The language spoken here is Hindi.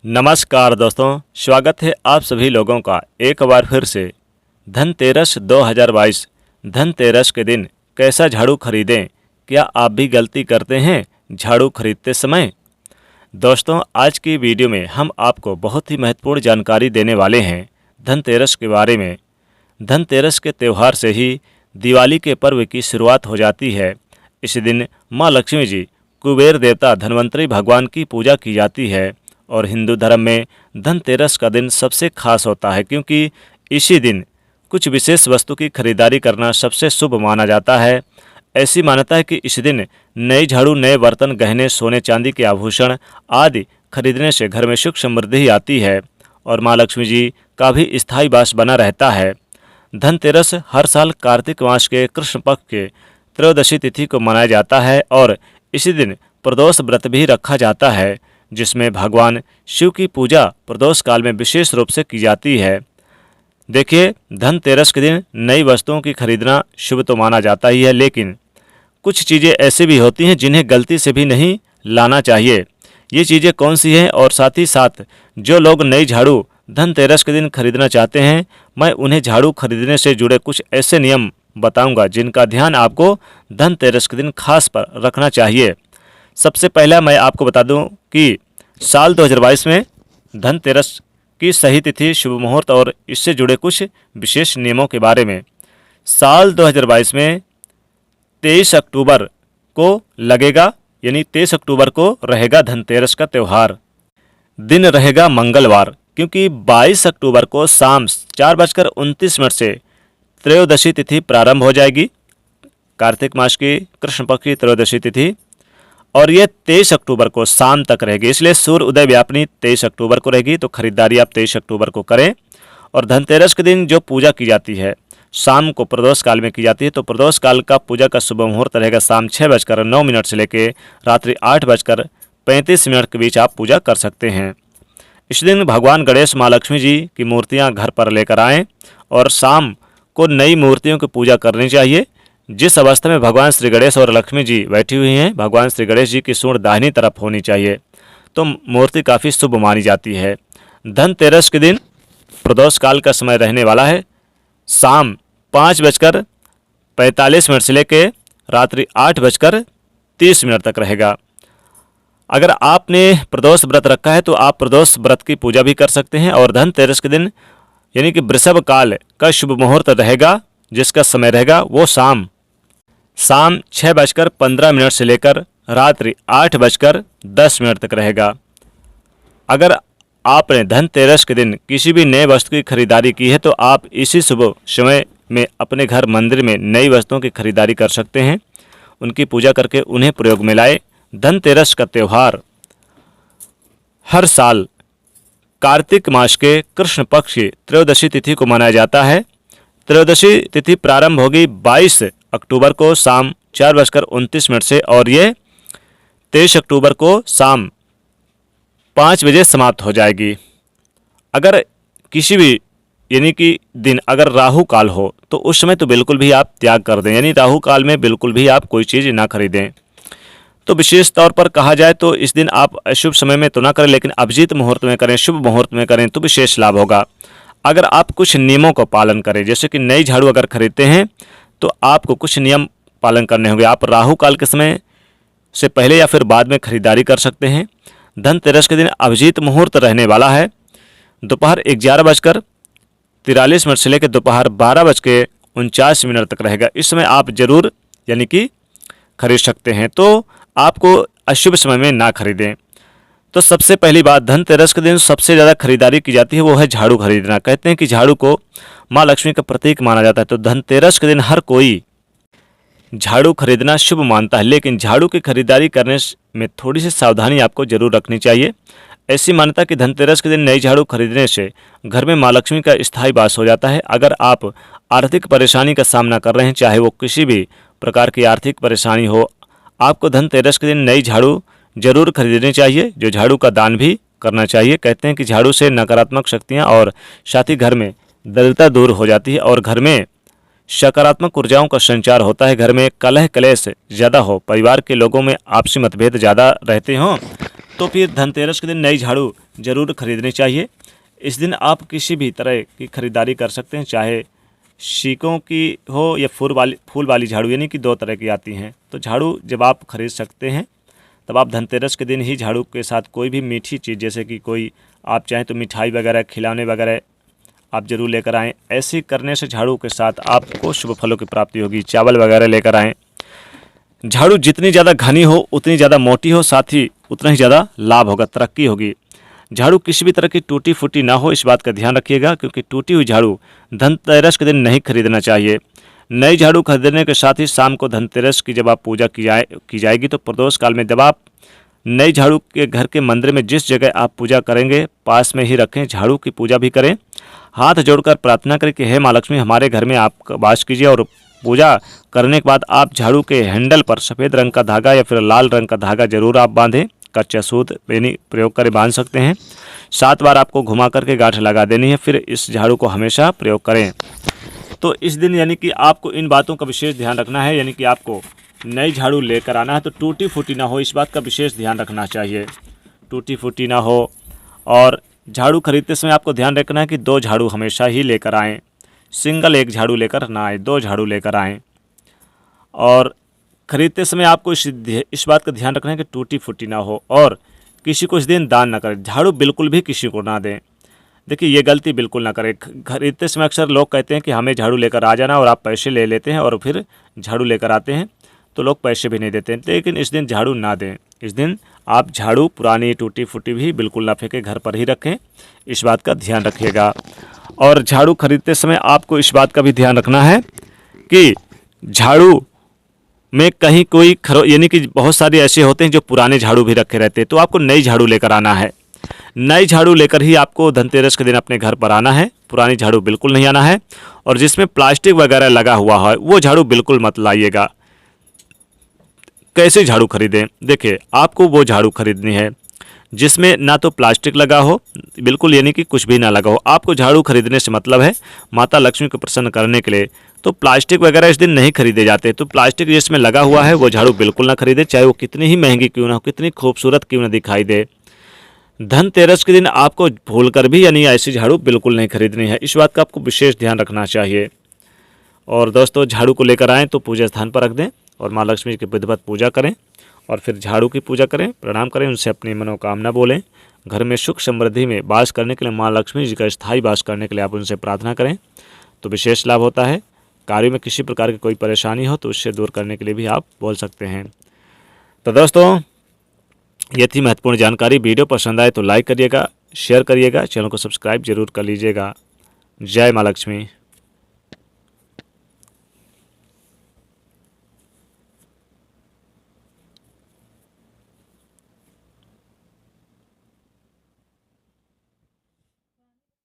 नमस्कार दोस्तों, स्वागत है आप सभी लोगों का एक बार फिर से। धनतेरस 2022 धनतेरस के दिन कैसा झाड़ू खरीदें? क्या आप भी गलती करते हैं झाड़ू खरीदते समय? दोस्तों, आज की वीडियो में हम आपको बहुत ही महत्वपूर्ण जानकारी देने वाले हैं धनतेरस के बारे में। धनतेरस के त्यौहार से ही दिवाली के पर्व की शुरुआत हो जाती है। इस दिन माँ लक्ष्मी जी, कुबेर देवता, धन्वंतरी भगवान की पूजा की जाती है और हिंदू धर्म में धनतेरस का दिन सबसे खास होता है क्योंकि इसी दिन कुछ विशेष वस्तु की खरीदारी करना सबसे शुभ माना जाता है। ऐसी मान्यता है कि इस दिन नई झाड़ू, नए बर्तन, गहने, सोने चांदी के आभूषण आदि खरीदने से घर में सुख समृद्धि आती है और माँ लक्ष्मी जी का भी स्थायी वास बना रहता है। धनतेरस हर साल कार्तिक मास के कृष्ण पक्ष के त्रयोदशी तिथि को मनाया जाता है और इसी दिन प्रदोष व्रत भी रखा जाता है, जिसमें भगवान शिव की पूजा प्रदोष काल में विशेष रूप से की जाती है। देखिए, धनतेरस के दिन नई वस्तुओं की खरीदना शुभ तो माना जाता ही है, लेकिन कुछ चीज़ें ऐसी भी होती हैं जिन्हें गलती से भी नहीं लाना चाहिए। ये चीज़ें कौन सी हैं और साथ ही साथ जो लोग नई झाड़ू धनतेरस के दिन खरीदना चाहते हैं, मैं उन्हें झाड़ू खरीदने से जुड़े कुछ ऐसे नियम बताऊंगा जिनका ध्यान आपको धनतेरस के दिन खास पर रखना चाहिए। सबसे पहला मैं आपको बता दूं कि साल 2022 में धनतेरस की सही तिथि, शुभ मुहूर्त और इससे जुड़े कुछ विशेष नियमों के बारे में। साल 2022 में 23 अक्टूबर को लगेगा, यानी 23 अक्टूबर को रहेगा धनतेरस का त्यौहार। दिन रहेगा मंगलवार, क्योंकि 22 अक्टूबर को शाम 4:29 से त्रयोदशी तिथि प्रारंभ हो जाएगी, कार्तिक मास की कृष्ण पक्ष की त्रयोदशी तिथि, और ये 23 अक्टूबर को शाम तक रहेगी। इसलिए सूर्य उदय व्यापनी 23 अक्टूबर को रहेगी, तो खरीदारी आप 23 अक्टूबर को करें। और धनतेरस के दिन जो पूजा की जाती है शाम को प्रदोष काल में की जाती है, तो प्रदोष काल का पूजा का शुभ मुहूर्त रहेगा शाम 6:09 से लेकर रात्रि 8:35 के बीच आप पूजा कर सकते हैं। इस दिन भगवान गणेश, माँ लक्ष्मी जी की मूर्तियाँ घर पर लेकर आएँ और शाम को नई मूर्तियों की पूजा करनी चाहिए। जिस अवस्था में भगवान श्री गणेश और लक्ष्मी जी बैठी हुई हैं, भगवान श्री गणेश जी की सूंड दाहिनी तरफ होनी चाहिए, तो मूर्ति काफ़ी शुभ मानी जाती है। धनतेरस के दिन प्रदोष काल का समय रहने वाला है शाम 5:45 से लेकर रात्रि 8:30 तक रहेगा। अगर आपने प्रदोष व्रत रखा है तो आप प्रदोष व्रत की पूजा भी कर सकते हैं। और धनतेरस के दिन यानी कि वृषभ काल का शुभ मुहूर्त रहेगा, जिसका समय रहेगा वो शाम 6:15 से लेकर रात्रि 8:10 तक रहेगा। अगर आपने धनतेरस के दिन किसी भी नए वस्तु की खरीदारी की है तो आप इसी शुभ समय में अपने घर मंदिर में नई वस्तुओं की खरीदारी कर सकते हैं, उनकी पूजा करके उन्हें प्रयोग में लाए। धनतेरस का त्यौहार हर साल कार्तिक मास के कृष्ण पक्ष की त्रयोदशी तिथि को मनाया जाता है। त्रयोदशी तिथि प्रारंभ होगी 22 अक्टूबर को शाम 4:29 से और ये 23 अक्टूबर को शाम 5 बजे समाप्त हो जाएगी। अगर किसी भी यानी कि दिन अगर राहु काल हो तो उस समय तो बिल्कुल भी आप त्याग कर दें, यानी राहु काल में बिल्कुल भी आप कोई चीज़ ना खरीदें। तो विशेष तौर पर कहा जाए तो इस दिन आप अशुभ समय में तो ना करें, लेकिन अभिजीत मुहूर्त में करें, शुभ मुहूर्त में करें तो विशेष लाभ होगा। अगर आप कुछ नियमों का पालन करें, जैसे कि नई झाड़ू अगर खरीदते हैं तो आपको कुछ नियम पालन करने होंगे। आप राहु काल के समय से पहले या फिर बाद में खरीदारी कर सकते हैं। धनतेरस के दिन अभिजीत मुहूर्त रहने वाला है दोपहर 11:43 से लेकर दोपहर 12:49 तक रहेगा। इस समय आप जरूर यानी कि खरीद सकते हैं, तो आपको अशुभ समय में ना खरीदें। तो सबसे पहली बात, धनतेरस के दिन सबसे ज़्यादा खरीदारी की जाती है वो है झाड़ू खरीदना। कहते हैं कि झाड़ू को माँ लक्ष्मी का प्रतीक माना जाता है, तो धनतेरस के दिन हर कोई झाड़ू खरीदना शुभ मानता है, लेकिन झाड़ू की खरीदारी करने में थोड़ी सी सावधानी आपको जरूर रखनी चाहिए। ऐसी मान्यता कि धनतेरस के दिन नई झाड़ू खरीदने से घर में माँ लक्ष्मी का स्थायी वास हो जाता है। अगर आप आर्थिक परेशानी का सामना कर रहे हैं, चाहे वो किसी भी प्रकार की आर्थिक परेशानी हो, आपको धनतेरस के दिन नई झाड़ू जरूर खरीदनी चाहिए, जो झाड़ू का दान भी करना चाहिए। कहते हैं कि झाड़ू से नकारात्मक शक्तियां और साथ ही घर में दरिद्रता दूर हो जाती है और घर में सकारात्मक ऊर्जाओं का संचार होता है। घर में कलह कलेश ज़्यादा हो, परिवार के लोगों में आपसी मतभेद ज़्यादा रहते हों, तो फिर धनतेरस के दिन नई झाड़ू ज़रूर खरीदनी चाहिए। इस दिन आप किसी भी तरह की खरीदारी कर सकते हैं, चाहे शीकों की हो या फूल वाली झाड़ू, यानी कि 2 तरह की आती हैं। तो झाड़ू जब आप खरीद सकते हैं तब आप धनतेरस के दिन ही झाड़ू के साथ कोई भी मीठी चीज़, जैसे कि कोई आप चाहें तो मिठाई वगैरह, खिलौने वगैरह आप ज़रूर लेकर आएँ। ऐसे करने से झाड़ू के साथ आपको शुभ फलों की प्राप्ति होगी। चावल वगैरह लेकर आएँ। झाड़ू जितनी ज़्यादा घनी हो उतनी ज़्यादा मोटी हो, साथ ही उतना ही ज़्यादा लाभ होगा, तरक्की होगी। झाड़ू किसी भी तरह की टूटी फूटी ना हो, इस बात का ध्यान रखिएगा, क्योंकि टूटी हुई झाड़ू धनतेरस के दिन नहीं खरीदना चाहिए। नई झाड़ू खरीदने के साथ ही शाम को धनतेरस की जब आप पूजा की जाएगी तो प्रदोष काल में जब आप नई झाड़ू के घर के मंदिर में जिस जगह आप पूजा करेंगे पास में ही रखें, झाड़ू की पूजा भी करें। हाथ जोड़कर प्रार्थना करें कि हे माँ लक्ष्मी, हमारे घर में आप वास कीजिए। और पूजा करने के बाद आप झाड़ू के हैंडल पर सफ़ेद रंग का धागा या फिर लाल रंग का धागा जरूर आप बांधें। कच्चा सूत यानी प्रयोग करें, बांध सकते हैं। 7 बार आपको घुमा करके गांठ लगा देनी है, फिर इस झाड़ू को हमेशा प्रयोग करें। तो इस दिन यानी कि आपको इन बातों का विशेष ध्यान रखना है, यानी कि आपको नई झाड़ू लेकर आना है तो टूटी फूटी ना हो, इस बात का विशेष ध्यान रखना चाहिए। टूटी फूटी ना हो। और झाड़ू खरीदते समय आपको ध्यान रखना है कि 2 झाड़ू हमेशा ही लेकर आएँ। सिंगल एक झाड़ू लेकर ना आए, 2 झाड़ू लेकर आएँ। और खरीदते समय आपको इस बात का ध्यान रखना है कि टूटी फूटी ना हो। और किसी को इस दिन दान ना करें, झाड़ू बिल्कुल भी किसी को ना दें। देखिए, ये गलती बिल्कुल ना करें। खरीदते समय अक्सर लोग कहते हैं कि हमें झाड़ू लेकर आ जाना, और आप पैसे ले लेते हैं और फिर झाड़ू लेकर आते हैं तो लोग पैसे भी नहीं देते हैं। लेकिन इस दिन झाड़ू ना दें। इस दिन आप झाड़ू पुरानी टूटी फूटी भी बिल्कुल ना फेंकें, घर पर ही रखें, इस बात का ध्यान रखिएगा। और झाड़ू खरीदते समय आपको इस बात का भी ध्यान रखना है कि झाड़ू में कहीं कोई यानी कि बहुत सारे ऐसे होते हैं जो पुराने झाड़ू भी रखे रहते हैं, तो आपको नई झाड़ू लेकर आना है। नई झाड़ू लेकर ही आपको धनतेरस के दिन अपने घर पर आना है, पुरानी झाड़ू बिल्कुल नहीं आना है। और जिसमें प्लास्टिक वगैरह लगा हुआ है वो झाड़ू बिल्कुल मत लाइएगा। कैसे झाड़ू खरीदें? देखिए, आपको वो झाड़ू खरीदनी है जिसमें ना तो प्लास्टिक लगा हो, बिल्कुल यानी कि कुछ भी ना लगा हो। आपको झाड़ू खरीदने से मतलब है माता लक्ष्मी को प्रसन्न करने के लिए, तो प्लास्टिक वगैरह इस दिन नहीं खरीदे जाते। तो प्लास्टिक जिसमें लगा हुआ है वो झाड़ू बिल्कुल ना खरीदे, चाहे वो कितनी ही महंगी क्यों ना हो, कितनी खूबसूरत क्यों ना दिखाई दे। धनतेरस के दिन आपको भूलकर भी यानी ऐसी झाड़ू बिल्कुल नहीं खरीदनी है, इस बात का आपको विशेष ध्यान रखना चाहिए। और दोस्तों, झाड़ू को लेकर आएँ तो पूजा स्थान पर रख दें और माँ लक्ष्मी की विधिवत पूजा करें, और फिर झाड़ू की पूजा करें, प्रणाम करें, उनसे अपनी मनोकामना बोलें। घर में सुख समृद्धि में वास करने के लिए, माँ लक्ष्मी जी का स्थायी वास करने के लिए आप उनसे प्रार्थना करें तो विशेष लाभ होता है। कार्य में किसी प्रकार की कोई परेशानी हो तो उससे दूर करने के लिए भी आप बोल सकते हैं। तो दोस्तों, ये थी महत्वपूर्ण जानकारी। वीडियो पसंद आए तो लाइक करिएगा, शेयर करिएगा, चैनल को सब्सक्राइब जरूर कर लीजिएगा। जय माँ लक्ष्मी।